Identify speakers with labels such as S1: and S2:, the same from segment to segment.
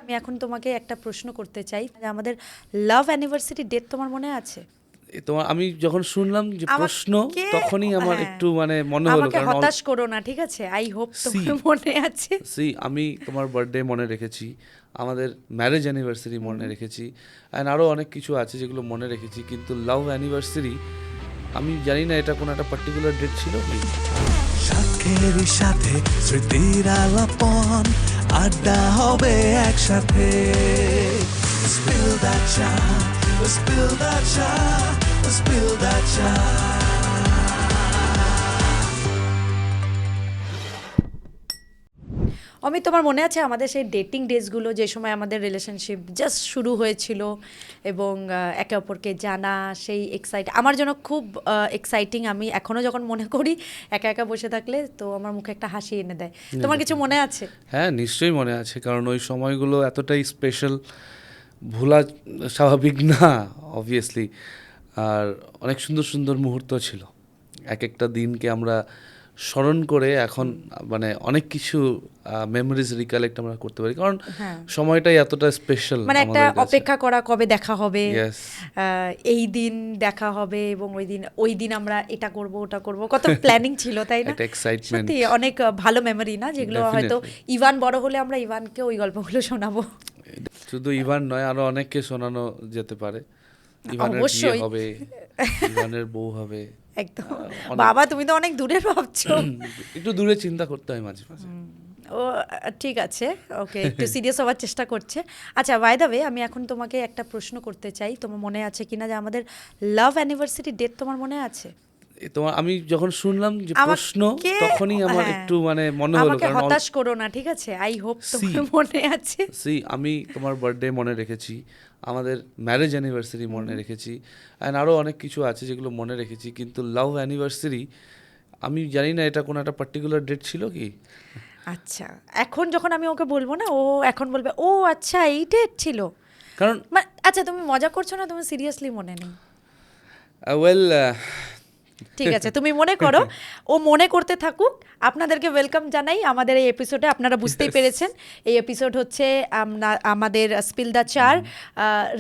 S1: আমি এখন তোমাকে একটা প্রশ্ন করতে চাই যে আমাদের লাভ অ্যানিভার্সারি ডেট তোমার মনে আছে?
S2: তোমার আমি যখন শুনলাম যে প্রশ্ন
S1: আমাকে
S2: তখনই আমার
S1: হ্যাঁ,
S2: একটু মানে মনে হলো
S1: আমাকে
S2: কারণ
S1: হতাশ করো না, ঠিক আছে? আই হোপ তোমার মনে আছে।
S2: আমি তোমার বার্থডে মনে রেখেছি, আমাদের ম্যারেজ অ্যানিভার্সারি মনে রেখেছি, অ্যান্ড আরও অনেক কিছু আছে যেগুলো মনে রেখেছি, কিন্তু লাভ অ্যানিভার্সারি আমি জানি না এটা কোনো একটা পার্টিকুলার ডেট ছিল কি।
S3: সাথের সাথে স্মৃতির আলাপন আড্ডা হবে একসাথে। Spill that chai, spill that chai, spill that chai.
S1: Amit, তোমার মনে আছে আমাদের সেই ডেটিং ডেজগুলো, যে সময় আমাদের রিলেশনশিপ জাস্ট শুরু হয়েছিল এবং একে অপরকে জানা, সেই আমার জন্য খুব এক্সাইটিং। আমি এখনও যখন মনে করি একা একা বসে থাকলে, তো আমার মুখে একটা হাসি এনে দেয়। তোমার কিছু মনে আছে?
S2: হ্যাঁ, নিশ্চয়ই মনে আছে, কারণ ওই সময়গুলো এতটাই স্পেশাল, ভোলা স্বাভাবিক না অবভিয়াসলি। আর অনেক সুন্দর সুন্দর মুহূর্ত ছিল। এক একটা দিনকে আমরা স্মরণ করে এখন মানে অনেক কিছু মেমোরিজ রিকালেক্ট আমরা করতে পারি, কারণ সময়টাই এতটা স্পেশাল।
S1: মানে একটা অপেক্ষা করা, কবে দেখা হবে,
S2: Yes.
S1: এই দিন দেখা হবে এবং ওই দিন আমরা এটা করব ওটা করব, কত প্ল্যানিং ছিল, তাই না?
S2: একটা এক্সাইটমেন্ট,
S1: সত্যি অনেক ভালো মেমোরি না, যেগুলো হয়তো
S2: Definitely.
S1: ইভান বড় হলে আমরা ইভানকে ওই গল্পগুলো শোনাবো।
S2: শুধু ইভান নয়, আরো অনেককে শোনানো যেতে পারে। ইভানের বিয়ে
S1: অবশ্যই।
S2: হবে, ইভানের বউ হবে।
S1: একদম। বাবা, তুমি তো অনেক দূরের ভাবছো।
S2: একটু দূরে চিন্তা করতে হয় মাঝে মাঝে।
S1: ও ঠিক আছে, ওকে, একটু সিরিয়াস হওয়ার চেষ্টা করছে। আচ্ছা, বাই দ্য ওয়ে, আমি এখন তোমাকে একটা প্রশ্ন করতে চাই, তোমার মনে আছে কিনা যে আমাদের লাভ অ্যানিভার্সারি ডেট তোমার মনে আছে?
S2: তোমার আমি যখন শুনলাম যে প্রশ্ন তখনই আমার একটু মানে মনে হলো,
S1: আমাকে
S2: কারণ
S1: হতাশ করো না, ঠিক আছে? আই হোপ তোমার মনে আছে।
S2: আমি তোমার বার্থডে মনে রেখেছি, আমাদের ম্যারেজ অ্যানিভার্সারি মনে রেখেছি, অ্যান্ড আরও অনেক কিছু আছে যেগুলো মনে রেখেছি, কিন্তু লাভ অ্যানিভার্সারি আমি জানি না এটা কোনো একটা পার্টিকুলার ডেট ছিল কি।
S1: আচ্ছা, এখন যখন আমি ওকে বলবো না, ও এখন বলবে ও আচ্ছা এই ডেট ছিল।
S2: কারণ
S1: আচ্ছা, তুমি মজা করছো না, তুমি সিরিয়াসলি মনে নেই?
S2: ওয়েল
S1: ঠিক আছে, তুমি মনে করো, ও মনে করতে থাকুক। আপনাদেরকে ওয়েলকাম জানাই আমাদের এই এপিসোডে। আপনারা বুঝতেই পেরেছেন এই এপিসোড হচ্ছে আমাদের স্পিল দ্য চার,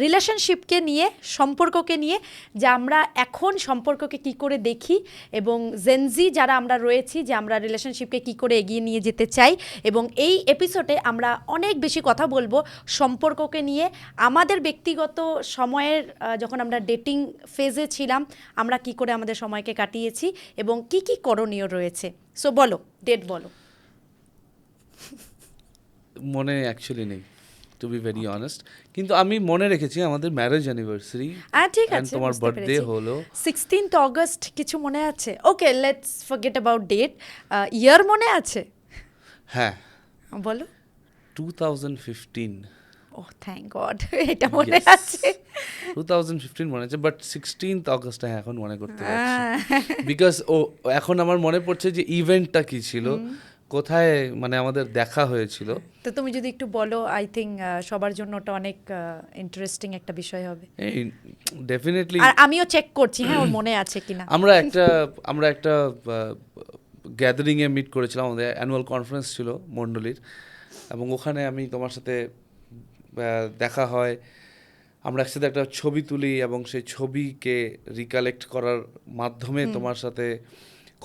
S1: রিলেশনশিপকে নিয়ে, সম্পর্ককে নিয়ে, যে আমরা এখন সম্পর্ককে কি করে দেখি এবং জেনজি যারা আমরা রয়েছি, যে আমরা রিলেশনশিপকে কি করে এগিয়ে নিয়ে যেতে চাই। এবং এই এপিসোডে আমরা অনেক বেশি কথা বলবো সম্পর্ককে নিয়ে, আমাদের ব্যক্তিগত সময়ের যখন আমরা ডেটিং ফেজে ছিলাম, আমরা কি করে আমাদের সময়কে কাটিয়েছি এবং কি কি করণীয় রয়েছে। সো বলো, ডেট বলো।
S2: মনে অ্যাকচুয়ালি নেই, টু বি ভেরি অনেস্ট, কিন্তু আমি মনে রেখেছি আমাদের ম্যারেজ অ্যানিভার্সারি।
S1: ঠিক আছে,
S2: তোমার
S1: বুঝতে
S2: বার্থডে
S1: পেরেছি।
S2: হলো
S1: 16th অগস্ট, কিছু মনে আছে? ওকে, লেটস ফরগেট অ্যাবাউট ডেট। ইয়ার মনে আছে?
S2: হ্যাঁ,
S1: বলো।
S2: 2015।
S1: ওহ থ্যাংক গড, এটা মনে
S2: Yes.
S1: আছে।
S2: 2015 মনে আছে, বাট 16th অগস্ট এখন মনে করতে পারছি, বিকজ এখন আমার মনে পড়ছে যে ইভেন্টটা কি ছিল, কোথায় মানে আমাদের দেখা হয়েছিল।
S1: তো তুমি যদি একটু বলো, আই থিঙ্ক সবার জন্য ওটা অনেক ইন্টারেস্টিং একটা বিষয় হবে।
S2: ডেফিনেটলি।
S1: আর আমিও চেক করছি হ্যাঁ ওর মনে আছে কিনা।
S2: আমরা একটা গ্যাদারিংয়ে মিট করেছিলাম, আমাদের অ্যানুয়াল কনফারেন্স ছিল মণ্ডলীর, এবং ওখানে আমি তোমার সাথে দেখা হয়, আমরা একসাথে একটা ছবি তুলি এবং সেই ছবিকে রিকালেক্ট করার মাধ্যমে তোমার সাথে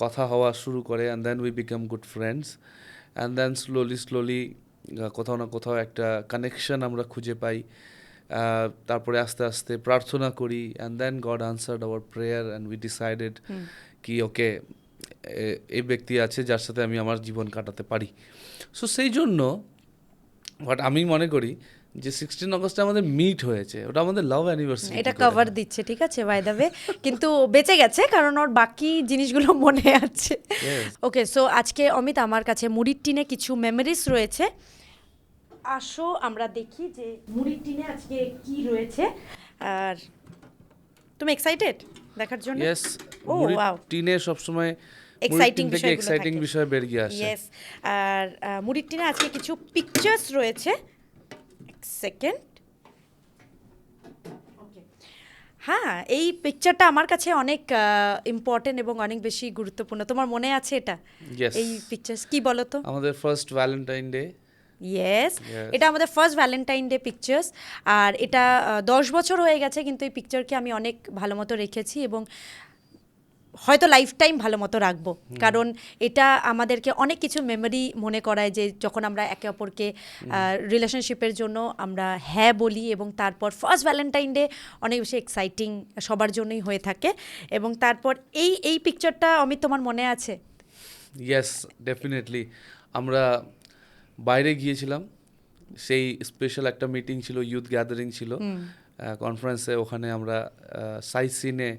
S2: কথা হওয়া শুরু করে, and then we become good friends, and then slowly কোথাও না কোথাও একটা কানেকশন আমরা খুঁজে পাই। তারপরে আস্তে আস্তে প্রার্থনা করি, and then God answered our prayer, and we decided কি ওকে, এই ব্যক্তি আছে যার সাথে আমি আমার জীবন কাটাতে পারি। সো সেই জন্য বাট আমি মনে করি যে 16 অগস্টে আমাদের মিট হয়েছে, ওটা আমাদের লাভ অ্যানিভার্সারি।
S1: এটা কভার দিচ্ছে, ঠিক আছে, বাই দ্য ওয়ে, কিন্তু বেঁচে গেছে কারণ ওর বাকি জিনিসগুলো মনে আছে। ওকে, সো আজকে অমিত আমার কাছে মুড়ির টিনে কিছু মেমোরিজ রয়েছে। আসো আমরা দেখি যে মুড়ির টিনে আজকে কি রয়েছে। আর তুমি এক্সাইটেড দেখার জন্য?
S2: ইয়েস,
S1: ও ওয়াও,
S2: টিনে সবসময়
S1: এক্সাইটিং বিষয়,
S2: এক্সাইটিং বিষয় বেরিয়ে আসে।
S1: ইয়েস। আর মুড়ির টিনে আজকে কিছু পিকচার্স রয়েছে। সেকেন্ড, হ্যাঁ, এই পিকচারটা আমার কাছে অনেক ইম্পর্টেন্ট এবং অনেক বেশি গুরুত্বপূর্ণ। তোমার মনে আছে এটা?
S2: Yes.
S1: এই পিকচার্স কি বলো তো?
S2: আমাদের first Valentine day
S1: yes,
S2: Yes.
S1: এটা আমাদের ফার্স্ট ভ্যালেন্টাইন ডে পিকচার্স। আর এটা 10 বছর হয়ে গেছে, কিন্তু এই পিকচারকে আমি অনেক ভালো মতো রেখেছি এবং হয়তো লাইফ টাইম ভালো মতো রাখবো, কারণ এটা আমাদেরকে অনেক কিছু মেমোরি মনে করায় যে যখন আমরা একে অপরকে রিলেশনশিপের জন্য আমরা হ্যাঁ বলি, এবং তারপর ফার্স্ট ভ্যালেন্টাইন ডে অনেক বেশি এক্সাইটিং সবার জন্যই হয়ে থাকে। এবং তারপর এই পিকচারটা অমিত তোমার মনে আছে?
S2: Yes, definitely. আমরা বাইরে গিয়েছিলাম, সেই স্পেশাল একটা মিটিং ছিল, ইউথ গ্যাদারিং ছিল কনফারেন্সে, ওখানে আমরা সাইট সিনে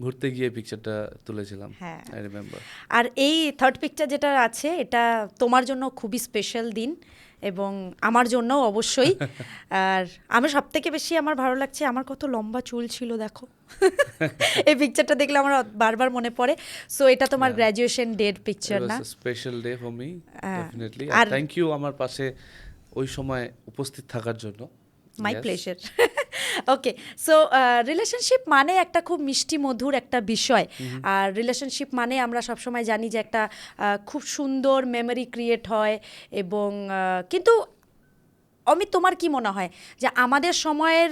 S2: ঘুরতে গিয়ে পিকচারটা তুলেছিলাম।
S1: হ্যাঁ।
S2: I remember.
S1: আর এই থার্ড পিকচার যেটা আছে, এটা তোমার জন্য খুবই স্পেশাল দিন এবং আমার জন্যও অবশ্যই। আর আমার সব থেকে বেশি আমার ভালো লাগছে আমার কত লম্বা চুল ছিল দেখো। এই পিকচারটা দেখলে আমার বারবার মনে পড়ে। সো এটা তোমার গ্র্যাজুয়েশন ডের পিকচার না?
S2: Special day for me, definitely.
S1: আর
S2: থ্যাংক ইউ আমার পাশে ওই সময় উপস্থিত থাকার জন্য।
S1: My
S2: Yes.
S1: Pleasure. Okay, so relationship মানে একটা খুব মিষ্টি মধুর একটা বিষয়। আর রিলেশনশিপ মানে আমরা সবসময় জানি যে একটা খুব সুন্দর মেমোরি ক্রিয়েট হয়। এবং কিন্তু অমিত, তোমার কি মনে হয় যে আমাদের সময়ের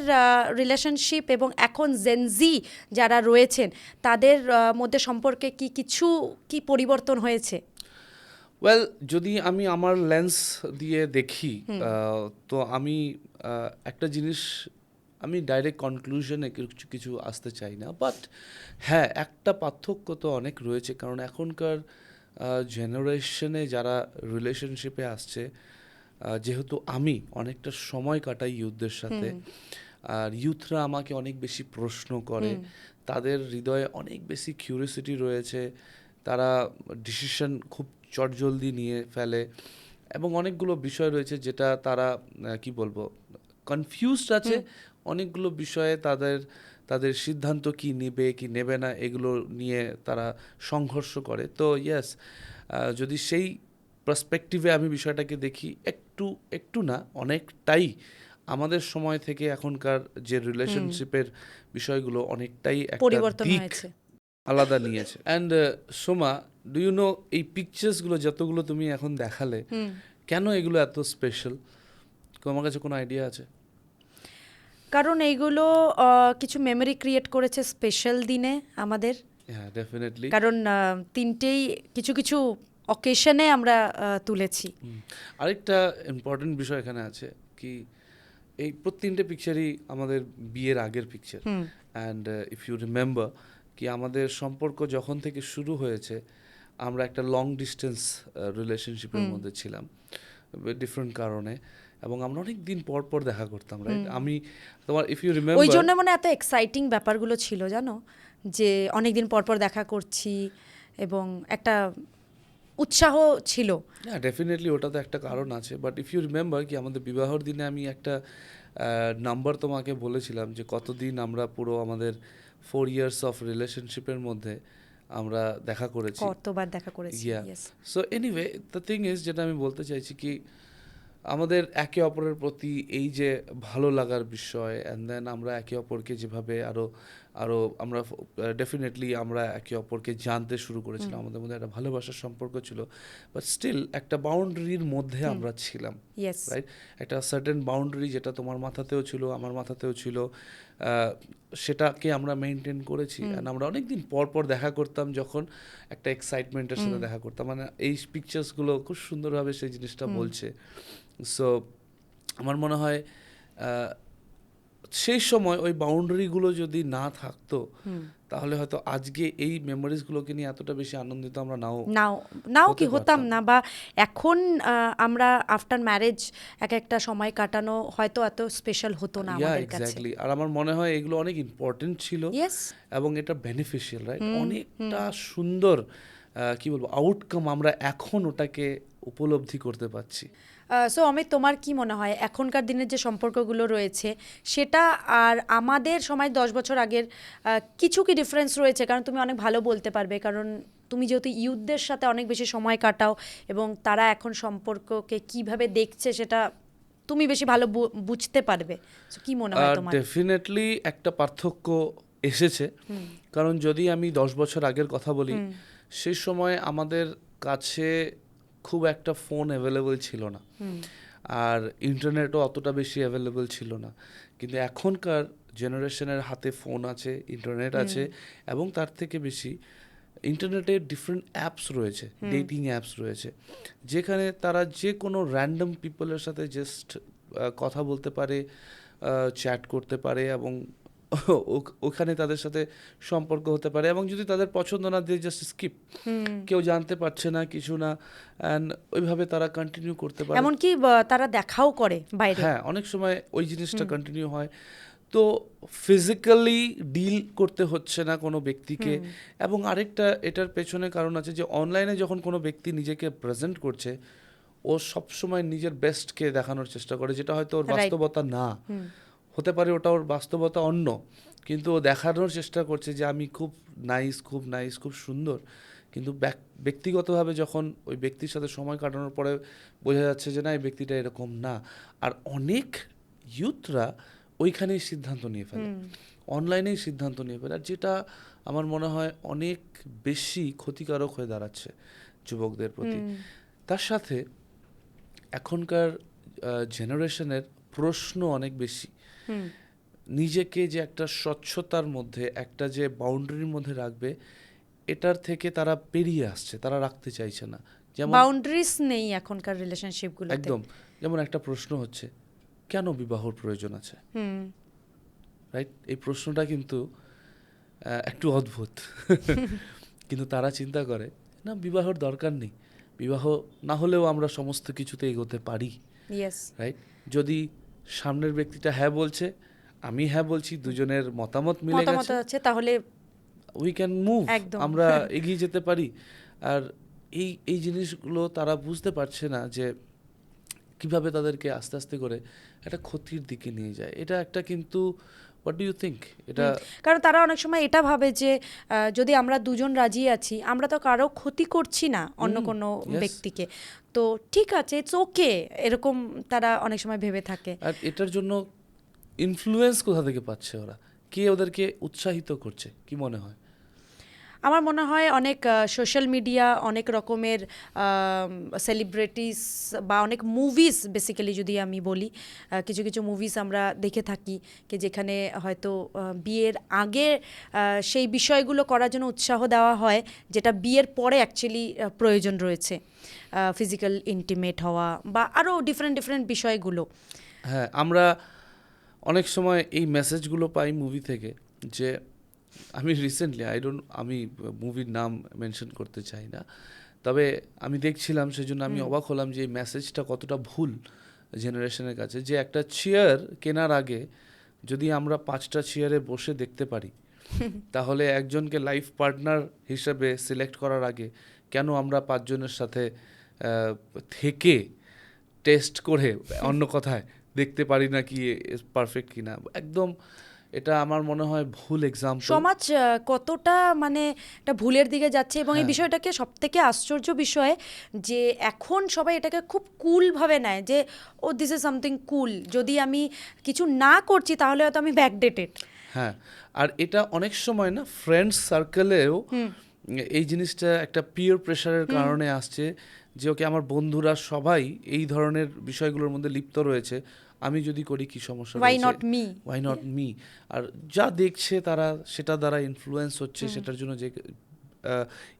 S1: রিলেশনশিপ এবং এখন জেনজি যারা রয়েছেন তাদের মধ্যে সম্পর্কে কি পরিবর্তন হয়েছে?
S2: ওয়েল, যদি আমি আমার লেন্স দিয়ে দেখি, তো আমি একটা জিনিস, আমি ডাইরেক্ট কনক্লুশনে কিছু আসতে চাই না, বাট হ্যাঁ, একটা পার্থক্য তো অনেক রয়েছে। কারণ এখনকার জেনারেশনে যারা রিলেশনশিপে আসছে, যেহেতু আমি অনেকটা সময় কাটাই ইউথদের সাথে, আর ইউথরা আমাকে অনেক বেশি প্রশ্ন করে, তাদের হৃদয়ে অনেক বেশি কিউরিওসিটি রয়েছে, তারা ডিসিশন খুব চটজলদি নিয়ে ফেলে, এবং অনেকগুলো বিষয় রয়েছে যেটা তারা কি বলবো, কনফিউজড আছে অনেকগুলো বিষয়ে। তাদের সিদ্ধান্ত কি নেবে কি নেবে না এগুলো নিয়ে তারা সংঘর্ষ করে। তো ইয়েস, যদি সেই পার্সপেক্টিভে আমি বিষয়টাকে দেখি, একটু না, অনেকটাই আমাদের সময় থেকে এখনকার যে রিলেশনশিপের বিষয়গুলো অনেকটাই একটা
S1: পরিবর্তন
S2: দিক
S1: হয়েছে।
S2: আলাদা নিয়েছে। And Soma, do you know, এই পিকচার্সগুলো যতগুলো তুমি এখন দেখালে, কেন এগুলো এত স্পেশাল? তোমার কাছে কোনো আইডিয়া আছে?
S1: কারণ এইগুলো কিছু মেমোরি ক্রিয়েট করেছে স্পেশাল দিনে আমাদের।
S2: হ্যাঁ, ডেফিনেটলি।
S1: কারণ তিনটেই কিছু অকেশনে আমরা তুলেছি।
S2: আরেকটা ইম্পর্টেন্ট বিষয় এখানে আছে কি, এই প্রত্যেকটা পিকচারই আমাদের বিয়ের আগের picture. And if you remember কি, আমাদের সম্পর্ক যখন থেকে শুরু হয়েছে, আমরা একটা লং ডিস্টেন্স রিলেশনশিপের মধ্যে ছিলাম ডিফারেন্ট কারণে, এবং আমরা অনেক দিন পর পর দেখা করতাম, রাইট? আমি তোমার, ইফ ইউ
S1: ওই
S2: রিমেম্বার,
S1: জন্য মানে এত এক্সাইটিং ব্যাপারগুলো ছিল, জানো, যে অনেকদিন পর পর দেখা করছি এবং একটা উৎসাহ ছিল।
S2: হ্যাঁ, ডেফিনেটলি ওটা তো একটা কারণ আছে। বাট ইফ ইউ রিমেম্বার কি, আমাদের বিবাহর দিনে আমি একটা নাম্বার তোমাকে বলেছিলাম যে কতদিন আমরা পুরো আমাদের 4 years অফ রিলেশনশিপের মধ্যে আমরা দেখা করেছি,
S1: কতবার দেখা করেছি। Yes.
S2: So anyway, the thing is, যেটা আমি বলতে চাইছি কি, আমাদের একে অপরের প্রতি এই যে ভালো লাগার বিষয়, অ্যান্ড দেন আমরা একে অপরকে যেভাবে আরও আমরা ডেফিনেটলি আমরা একে অপরকে জানতে শুরু করেছিলাম, আমাদের মধ্যে একটা ভালোবাসার সম্পর্ক ছিল, বাট স্টিল একটা বাউন্ডারির মধ্যে আমরা ছিলাম,
S1: Yes.
S2: রাইট? একটা সার্টেন বাউন্ডারি যেটা তোমার মাথাতেও ছিল, আমার মাথাতেও ছিল, সেটাকে আমরা মেনটেন করেছি। অ্যান্ড আমরা অনেকদিন পর পর দেখা করতাম, যখন একটা এক্সাইটমেন্টের সাথে দেখা করতাম। মানে এই পিকচার্সগুলো খুব সুন্দরভাবে সেই জিনিসটা বলছে। সো আমার মনে হয় সেই সময় ওই বাউন্ডারিগুলো যদি না থাকতো, তাহলে হয়তো আজকে এই মেমোরিজগুলোকে নিয়ে এতটা বেশি আনন্দিত আমরা নাও
S1: কি হতাম না, বা এখন আমরা আফটার ম্যারেজ একটা সময় কাটানো হয়তো এত স্পেশাল হতো না আমাদের কাছে।
S2: এক্স্যাক্টলি। আর আমার মনে হয় এগুলো অনেক ইম্পর্টেন্ট ছিল,
S1: Yes.
S2: এবং এটা বেনিফিশিয়াল, রাইট? অনেকটা সুন্দর কি বলবো আউটকাম আমরা এখন ওটাকে উপলব্ধি করতে পারছি।
S1: সো অমিত, তোমার কি মনে হয় এখনকার দিনের যে সম্পর্কগুলো রয়েছে সেটা আর আমাদের সময় 10 বছর আগের কিছু কি ডিফারেন্স রয়েছে? কারণ তুমি অনেক ভালো বলতে পারবে, কারণ তুমি যেহেতু ইউথদের সাথে অনেক বেশি সময় কাটাও এবং তারা এখন সম্পর্ককে কিভাবে দেখছে সেটা তুমি বেশি ভালো বুঝতে পারবে। সো কি মনে হয় তোমার?
S2: ডেফিনেটলি একটা পার্থক্য এসেছে, কারণ যদি আমি 10 বছর আগের কথা বলি, সেই সময় আমাদের কাছে খুব একটা ফোন অ্যাভেলেবল ছিল না। আর ইন্টারনেটও অতটা বেশি অ্যাভেলেবল ছিল না, কিন্তু এখনকার জেনারেশনের হাতে ফোন আছে, ইন্টারনেট আছে, এবং তার থেকে বেশি ইন্টারনেটে ডিফারেন্ট অ্যাপস রয়েছে, ডেটিং অ্যাপস রয়েছে, যেখানে তারা যে কোনো র্যান্ডম পিপলের সাথে জাস্ট কথা বলতে পারে, চ্যাট করতে পারে, এবং ওখানে তাদের সাথে সম্পর্ক হতে পারে, এবং যদি তাদের পছন্দ না দিয়ে জাস্ট স্কিপ, কেউ জানতে পারছে না কিছু না, অ্যান্ড ওইভাবে তারা কন্টিনিউ করতে পারে।
S1: এমনকি তারা দেখাও করে বাইরে।
S2: হ্যাঁ, অনেক সময় ওই জিনিসটা কন্টিনিউ হয়। তো ফিজিক্যালি ডিল করতে হচ্ছে না কোনো ব্যক্তিকে। এবং আরেকটা এটার পেছনে কারণ আছে যে অনলাইনে যখন কোনো ব্যক্তি নিজেকে প্রেজেন্ট করছে, ও সবসময় নিজের বেস্টকে দেখানোর চেষ্টা করে, যেটা হয়তো ওর
S1: Right.
S2: বাস্তবতা না হতে পারে, ওটা ওর বাস্তবতা অন্য, কিন্তু ও দেখানোর চেষ্টা করছে যে আমি খুব নাইস, খুব নাইস, খুব সুন্দর। কিন্তু ব্যক্তিগতভাবে যখন ওই ব্যক্তির সাথে সময় কাটানোর পরে বোঝা যাচ্ছে যে না, এই ব্যক্তিটা এরকম না। আর অনেক ইউথরা ওইখানেই সিদ্ধান্ত নিয়ে ফেলে, অনলাইনেই সিদ্ধান্ত নিয়ে ফেলে, আর যেটা আমার মনে হয় অনেক বেশি ক্ষতিকারক হয়ে দাঁড়াচ্ছে যুবকদের প্রতি। তার সাথে এখনকার জেনারেশনের প্রশ্ন অনেক বেশি। নিজেকে যে একটা স্বচ্ছতার মধ্যে, একটা যে বাউন্ডারির মধ্যে রাখবে, এটার থেকে তারা পেরিয়ে আসছে, তারা রাখতে চাইছে না। যেমন
S1: বাউন্ডারিজ নেই এখনকার রিলেশনশিপগুলোতে।
S2: একদম, যেমন একটা প্রশ্ন হচ্ছে, কেন বিবাহর প্রয়োজন আছে? রাইট, এই প্রশ্নটা কিন্তু একটু অদ্ভুত। কিন্তু তারা চিন্তা করে না, বিবাহর দরকার নেই, বিবাহ না হলেও আমরা সমস্ত কিছুতে এগোতে পারি।
S1: ইয়েস।
S2: রাইট, যদি সামনের ব্যক্তিটা হ্যাঁ বলছে, আমি হ্যাঁ বলছি, দুজনের মতামত মিলে
S1: মতামত
S2: গেছে,
S1: আছে, তাহলে
S2: উই ক্যান মুভ,
S1: একদম।
S2: আমরা এগিয়ে যেতে পারি। আর এই জিনিসগুলো তারা বুঝতে পারছে না যে কিভাবে তাদেরকে আস্তে আস্তে করে একটা ক্ষতির দিকে নিয়ে যায়। এটা একটা, কিন্তু হোয়াট ডু ইউ থিঙ্ক এটা?
S1: কারণ তারা অনেক সময় এটা ভাবে যে যদি আমরা দুজন রাজি আছি, আমরা তো কারো ক্ষতি করছি না অন্য কোনো
S2: yes.
S1: ব্যক্তিকে, তো ঠিক আছে, ইটস ওকে, এরকম তারা অনেক সময় ভেবে থাকে।
S2: আর এটার জন্য ইনফ্লুয়েন্স কোথা থেকে পাচ্ছে ওরা? কে ওদেরকে উৎসাহিত করছে, কি মনে হয়?
S1: আমার মনে হয় অনেক সোশ্যাল মিডিয়া, অনেক রকমের সেলিব্রিটিস বা অনেক মুভিজ, বেসিক্যালি যদি আমি বলি, কিছু কিছু মুভিজ আমরা দেখে থাকি কি যেখানে হয়তো বিয়ের আগে সেই বিষয়গুলো করার জন্য উৎসাহ দেওয়া হয়, যেটা বিয়ের পরে অ্যাকচুয়ালি প্রয়োজন রয়েছে, ফিজিক্যাল ইন্টিমেট হওয়া বা আরও ডিফারেন্ট ডিফারেন্ট বিষয়গুলো।
S2: হ্যাঁ, আমরা অনেক সময় এই মেসেজগুলো পাই মুভি থেকে, যে আমি রিসেন্টলি আমি মুভির নাম মেনশন করতে চাই না, তবে আমি দেখছিলাম, সেজন্য আমি অবাক হলাম যে এই মেসেজটা কতটা ভুল জেনারেশনের কাছে, যে একটা চেয়ার কেনার আগে যদি আমরা 5টা চেয়ারে বসে দেখতে পারি, তাহলে একজনকে লাইফ পার্টনার হিসেবে সিলেক্ট করার আগে কেন আমরা 5 জনের সাথে থেকে টেস্ট করে, অন্য কথায়, দেখতে পারি না কি পারফেক্ট কিনা? একদম, এটা আমার মনে হয় ভুল এক্সাম্পল।
S1: সমাজ কতটা মানে একটা ভুলের দিকে যাচ্ছে, এবং এই বিষয়টাকে সব থেকে আশ্চর্য বিষয় যে এখন সবাই এটাকে খুব কুল ভাবে নেয়, যে ও দিস ইজ সামথিং কুল, যদি আমি কিছু না করছি তাহলে হয়তো আমি ব্যাকডেটেড।
S2: হ্যাঁ, আর এটা অনেক সময় না ফ্রেন্ডস সার্কেলেও এই জিনিসটা একটা পিয়ার প্রেশারের কারণে আসছে, যে ওকে আমার বন্ধুরা সবাই এই ধরনের বিষয়গুলোর মধ্যে লিপ্ত রয়েছে, আমি যদি করি কি সমস্যা রয়েছে? Why not me? আর যা দেখছে তারা সেটা দ্বারা ইনফ্লুয়েন্স হচ্ছে, সেটার জন্য যে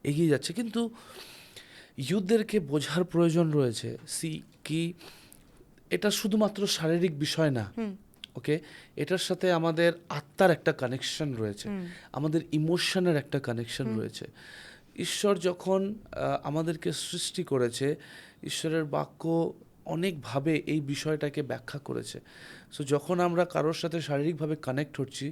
S2: এগিয়ে যাচ্ছে। কিন্তু ইউথদেরকে বোঝার প্রয়োজন রয়েছে কি এটা শুধুমাত্র শারীরিক বিষয় না, ওকে, এটার সাথে আমাদের আত্মার একটা কানেকশন রয়েছে, আমাদের ইমোশনের একটা কানেকশন রয়েছে। ঈশ্বর যখন আমাদেরকে সৃষ্টি করেছে, ঈশ্বরের বাক্য অনেকভাবে এই বিষয়টাকে ব্যাখ্যা করেছে। সো যখন আমরা কারোর সাথে শারীরিকভাবে কানেক্ট হচ্ছি,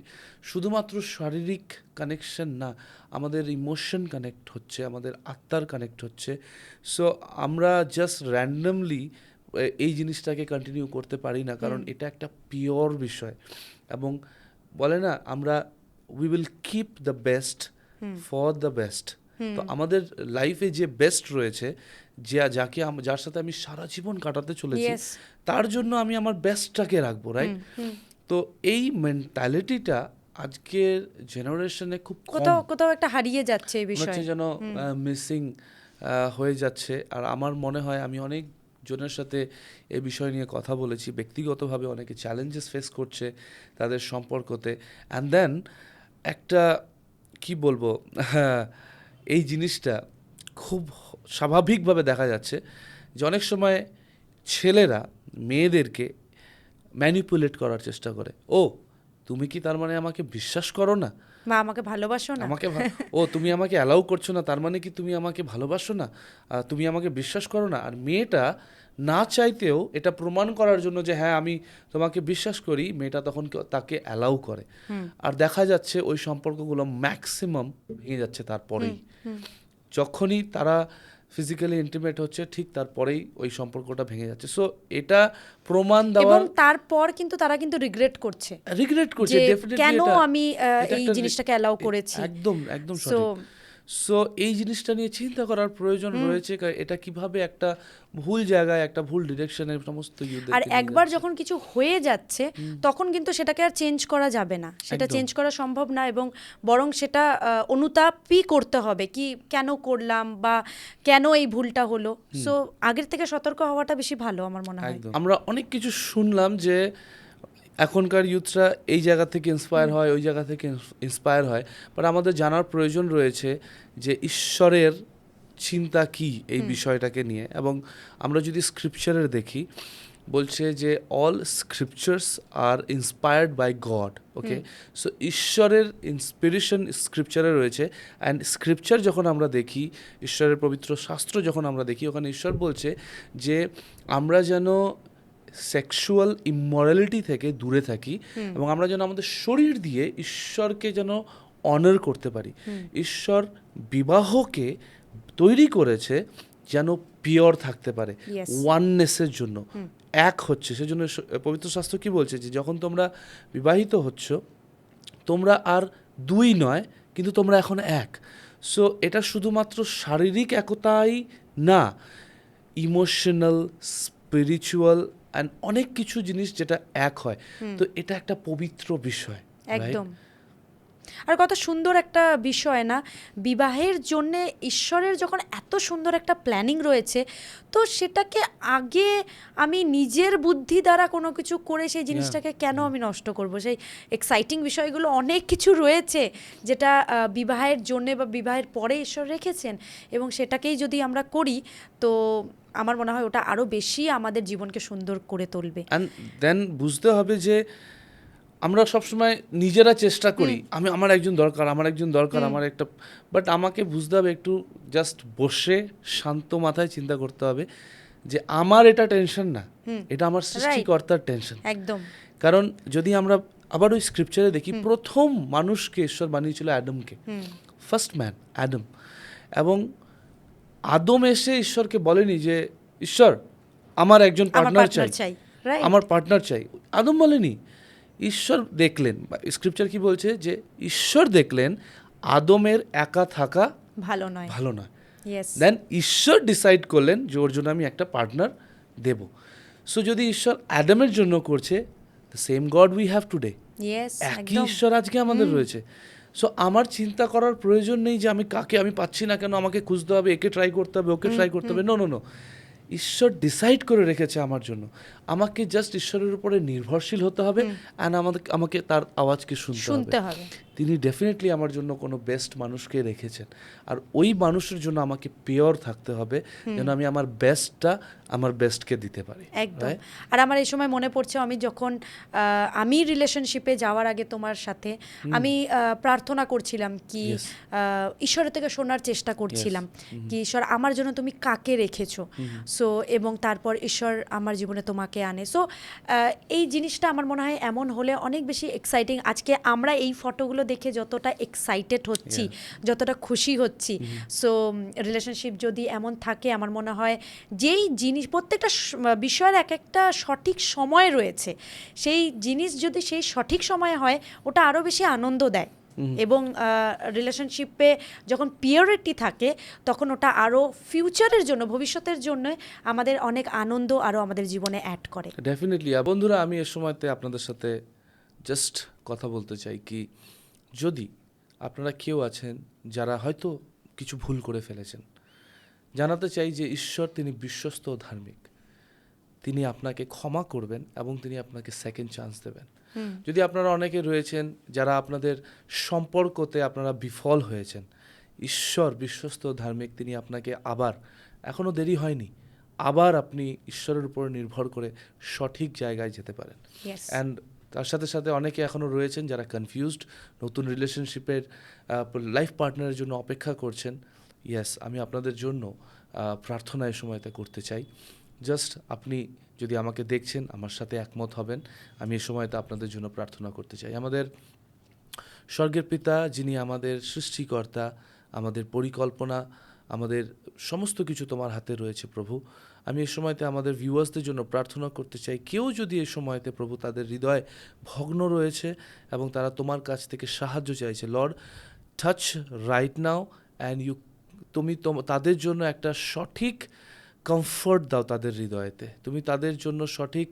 S2: শুধুমাত্র শারীরিক কানেকশন না, আমাদের ইমোশন কানেক্ট হচ্ছে, আমাদের আত্মার কানেক্ট হচ্ছে। সো আমরা জাস্ট র্যান্ডমলি এই জিনিসটাকে কন্টিনিউ করতে পারি না, কারণ এটা একটা পিওর বিষয়। এবং বলে না, আমরা we will keep the best for the best. তো আমাদের লাইফে যে বেস্ট রয়েছে, যার সাথে আমি সারা জীবন কাটাতে চলেছি, তার জন্য আমি আমার বেস্টটাকে রাখবো, রাইট? তো এই মেন্টালিটিটা আজকের জেনারেশনে খুব
S1: কোথাও একটা হারিয়ে যাচ্ছে, এই বিষয়ে
S2: যেন মিসিং হয়ে যাচ্ছে। আর আমার মনে হয়, আমি অনেক জনের সাথে এই বিষয় নিয়ে কথা বলেছি, ব্যক্তিগতভাবে অনেকে চ্যালেঞ্জেস ফেস করছে তাদের সম্পর্কতে। অ্যান্ড দেন একটা কি বলবো, এই জিনিসটা খুব স্বাভাবিকভাবে দেখা যাচ্ছে যে অনেক সময় ছেলেরা মেয়েদেরকে ম্যানিপুলেট করার চেষ্টা করে। ও তুমি কি তার মানে আমাকে বিশ্বাস করো না,
S1: বা আমাকে ভালোবাসো না,
S2: ও তুমি আমাকে অ্যালাউ করছো না, তার মানে কি তুমি আমাকে ভালোবাসো না, তুমি আমাকে বিশ্বাস করো না। আর মেয়েটা না চাইতেও এটা প্রমাণ করার জন্য যে হ্যাঁ আমি তোমাকে বিশ্বাস করি, মেয়েটা তখন তাকে অ্যালাউ করে। আর দেখা যাচ্ছে ওই সম্পর্কগুলো ম্যাক্সিমাম ভেঙে যাচ্ছে তারপরেই। যখনই তারা ফিজিক্যালি ইন্টিমেট হচ্ছে ঠিক তারপরেই ওই সম্পর্কটা ভেঙে যাচ্ছে। সো এটা প্রমাণ
S1: এবং
S2: দেওয়ার,
S1: তারপর কিন্তু তারা কিন্তু রিগ্রেট করছে
S2: রিগ্রেট করছে
S1: যে
S2: ডেফিনেটলি।
S1: কেন
S2: এটা
S1: আমি
S2: এটা
S1: এই
S2: একটা
S1: জিনিসটাকে অ্যালাউ করেছি।
S2: একদম একদম
S1: So,
S2: সঠিক। সো এই জিনিসটা নিয়ে চিন্তা করার প্রয়োজন রয়েছে, এটা কিভাবে একটা ভুল জায়গায়, একটা ভুল ডিরেকশনে সমস্ত
S1: আর একবার যখন কিছু হয়ে যাচ্ছে তখন কিন্তু সেটাকে আর চেঞ্জ করা যাবে না, সেটা
S2: একদম।
S1: চেঞ্জ করা সম্ভব না, এবং বরং সেটা অনুতাপই করতে হবে কি কেন করলাম বা কেন এই ভুলটা হলো। সো আগের থেকে সতর্ক হওয়াটা বেশি ভালো আমার মনে হয়।
S2: একদম। আমরা অনেক কিছু শুনলাম যে এখনকার ইউথরা এই জায়গা থেকে ইন্সপায়ার হয়, ওই জায়গা থেকে ইন্সপায়ার হয়, বাট আমাদের জানার প্রয়োজন রয়েছে যে ঈশ্বরের চিন্তা কি এই বিষয়টাকে নিয়ে। এবং আমরা যদি স্ক্রিপচারের দেখি, বলছে যে all scriptures are inspired by God. Okay, so ঈশ্বরের ইন্সপিরেশন স্ক্রিপচারে রয়েছে। অ্যান্ড স্ক্রিপচার যখন আমরা দেখি, ঈশ্বরের পবিত্র শাস্ত্র যখন আমরা দেখি, ওখানে ঈশ্বর বলছে যে আমরা যেন সেক্সুয়াল ইমোরালিটি থেকে দূরে থাকি এবং আমরা যেন আমাদের শরীর দিয়ে ঈশ্বরকে যেন অনার করতে পারি। ঈশ্বর বিবাহকে তৈরি করেছে যেন পিওর থাকতে পারে,
S1: Yes.
S2: ওয়াননেসের জন্য, এক হচ্ছে। সেজন্য পবিত্র শাস্ত্র কি বলছে যে যখন তোমরা বিবাহিত হচ্ছ তোমরা আর দুই নয়, কিন্তু তোমরা এখন এক। সো এটা শুধুমাত্র শারীরিক একতাই না, ইমোশনাল, স্পিরিচুয়াল অ্যান্ড অনেক কিছু জিনিস যেটা এক হয়। তো এটা একটা পবিত্র বিষয়,
S1: একদম। আর কত সুন্দর একটা বিষয় না, বিবাহের জন্য ঈশ্বরের যখন এত সুন্দর একটা প্ল্যানিং রয়েছে, তো সেটাকে আগে আমি নিজের বুদ্ধি দ্বারা কোনো কিছু করে সেই জিনিসটাকে কেন আমি নষ্ট করব। সেই এক্সাইটিং বিষয়গুলো অনেক কিছু রয়েছে যেটা বিবাহের জন্য বা বিবাহের পরে ঈশ্বর রেখেছেন, এবং সেটাকেই যদি আমরা করি তো আমার মনে হয় ওটা আরও বেশি আমাদের জীবনকে সুন্দর করে তুলবে।
S2: অ্যান্ড দেন বুঝতে হবে যে আমরা সবসময় নিজেরা চেষ্টা করি, আমার একজন দরকার, আমার একটা, বাট আমাকে বুঝতে হবে একটু জাস্ট বসে শান্ত মাথায় চিন্তা করতে হবে যে আমার এটা টেনশন না, এটা আমার সৃষ্টিকর্তার টেনশন।
S1: একদম।
S2: কারণ যদি আমরা আবার ওই স্ক্রিপচারে দেখি, প্রথম মানুষকে ঈশ্বর বানিয়েছিল অ্যাডামকে, ফার্স্ট ম্যান অ্যাডাম। এবং আদম এসে ঈশ্বরকে বলেনি যে ঈশ্বর আমার একজন পার্টনার চাই, আমার পার্টনার চাই। আদম বলেনি, ঈশ্বর দেখলেন, স্ক্রিপচার কি বলছে যে ঈশ্বর দেখলেন আদমের একা থাকা
S1: ভালো নয়,
S2: দেন ঈশ্বর ডিসাইড করলেন যে ওর জন্য আমি একটা পার্টনার দেব। সো যদি ঈশ্বর অ্যাডামের জন্য করছে, the same god we have today, একই ঈশ্বর আজকে আমাদের রয়েছে। সো আমার চিন্তা করার প্রয়োজন নেই যে আমি কাকে আমি পাচ্ছি না কেন, আমাকে খুঁজতে হবে, একে ট্রাই করতে হবে, ওকে ট্রাই করতে হবে। নো, ঈশ্বর ডিসাইড করে রেখেছে আমার জন্য, আমাকে জাস্ট ঈশ্বরের উপরে নির্ভরশীল হতে হবে, অ্যান্ড আমাকে তার আওয়াজকে শুনতে হবে। তিনি ডেফিনেটলি আমার জন্য কোনো বেস্ট মানুষকে রেখেছেন, আর ওই মানুষের জন্য আমাকে পিওর থাকতে হবে যেন আমি আমার বেস্টকে দিতে পারি।
S1: একদম। আর আমার এই সময় মনে পড়ছে, আমি যখন আমি রিলেশনশিপে যাওয়ার আগে তোমার সাথে আমি প্রার্থনা করছিলাম কি ঈশ্বরের থেকে শোনার চেষ্টা করছিলাম কি ঈশ্বর আমার জন্য তুমি কাকে রেখেছো। সো এবং তারপর ঈশ্বর আমার জীবনে তোমাকে আনে। সো এই জিনিসটা আমার মনে হয় এমন হলে অনেক বেশি এক্সাইটিং। আজকে আমরা এই ফটোগুলো দেখে যতটা এক্সাইটেড হচ্ছি, যতটা খুশি হচ্ছি, সো রিলেশনশিপ যদি এমন থাকে, আমার মনে হয় যেই জিনিস প্রত্যেকটা বিষয়ের এক একটা সঠিক সময় রয়েছে, সেই জিনিস যদি সেই সঠিক সময়ে হয় ওটা আরও বেশি আনন্দ দেয়। এবং রিলেশনশিপে যখন পিওরিটি থাকে তখন ওটা আরও ফিউচারের জন্য, ভবিষ্যতের জন্য আমাদের অনেক আনন্দ আরও আমাদের জীবনে অ্যাড করে।
S2: ডেফিনেটলি। বন্ধুরা, আমি এর সময়তে আপনাদের সাথে জাস্ট কথা বলতে চাই কি, যদি আপনারা কেউ আছেন যারা হয়তো কিছু ভুল করে ফেলেছেন, জানাতে চাই যে ঈশ্বর তিনি বিশ্বস্ত ও ধার্মিক। তিনি আপনাকে ক্ষমা করবেন এবং তিনি আপনাকে সেকেন্ড চান্স দেবেন। যদি আপনারা অনেকে রয়েছেন যারা আপনাদের সম্পর্কতে আপনারা বিফল হয়েছেন, ঈশ্বর বিশ্বস্ত ধার্মিক, তিনি আপনাকে আবার, এখনও দেরি হয়নি, আবার আপনি ঈশ্বরের উপর নির্ভর করে সঠিক জায়গায় যেতে পারেন।
S1: Yes.
S2: অ্যান্ড তার সাথে সাথে অনেকে এখনও রয়েছেন যারা কনফিউজড, নতুন রিলেশনশিপের লাইফ পার্টনারের জন্য অপেক্ষা করছেন। ইয়েস, আমি আপনাদের জন্য প্রার্থনা এই সময়তে করতে চাই। জাস্ট আপনি যদি আমাকে দেখছেন, আমার সাথে একমত হবেন। আমি এই সময়তে আপনাদের জন্য প্রার্থনা করতে চাই। আমাদের স্বর্গের পিতা, যিনি আমাদের সৃষ্টিকর্তা, আমাদের পরিকল্পনা, আমাদের সমস্ত কিছু তোমার হাতে রয়েছে প্রভু। আমি এই সময়তে আমাদের ভিউয়ার্সদের জন্য প্রার্থনা করতে চাই, কেউ যদি এই সময়তে প্রভু তাদের হৃদয় ভগ্ন রয়েছে এবং তারা তোমার কাছ থেকে সাহায্য চাইছে, Lord touch right now and তুমি তাদের জন্য একটা সঠিক কমফর্ট দাও তাদের হৃদয়েতে। তুমি তাদের জন্য সঠিক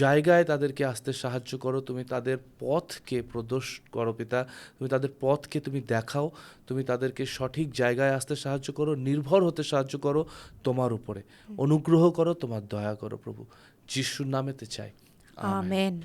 S2: জায়গায় তাদেরকে আসতে সাহায্য করো। তুমি তাদের পথকে প্রদর্শন করো পিতা, তুমি তাদের পথকে তুমি দেখাও। তুমি তাদেরকে সঠিক জায়গায় আসতে সাহায্য করো, নির্ভর হতে সাহায্য করো তোমার উপরে। অনুগ্রহ করো, তোমার দয়া করো প্রভু, যিশুর নামেতে চাই,
S1: আমেন।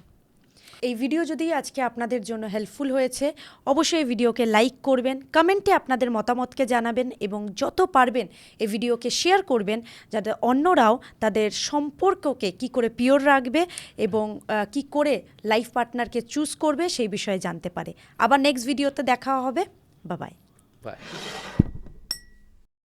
S1: এই ভিডিও যদি আজকে আপনাদের জন্য হেল্পফুল হয়েছে, অবশ্যই এই ভিডিওকে লাইক করবেন, কমেন্টে আপনাদের মতামতকে জানাবেন এবং যত পারবেন এই ভিডিওকে শেয়ার করবেন, যাতে অন্যরাও তাদের সম্পর্ককে কি করে পিওর রাখবে এবং কি করে লাইফ পার্টনারকে চুজ করবে সেই বিষয়ে জানতে পারে। আবার নেক্সট ভিডিওতে দেখা হবে। বাই।
S2: বাই।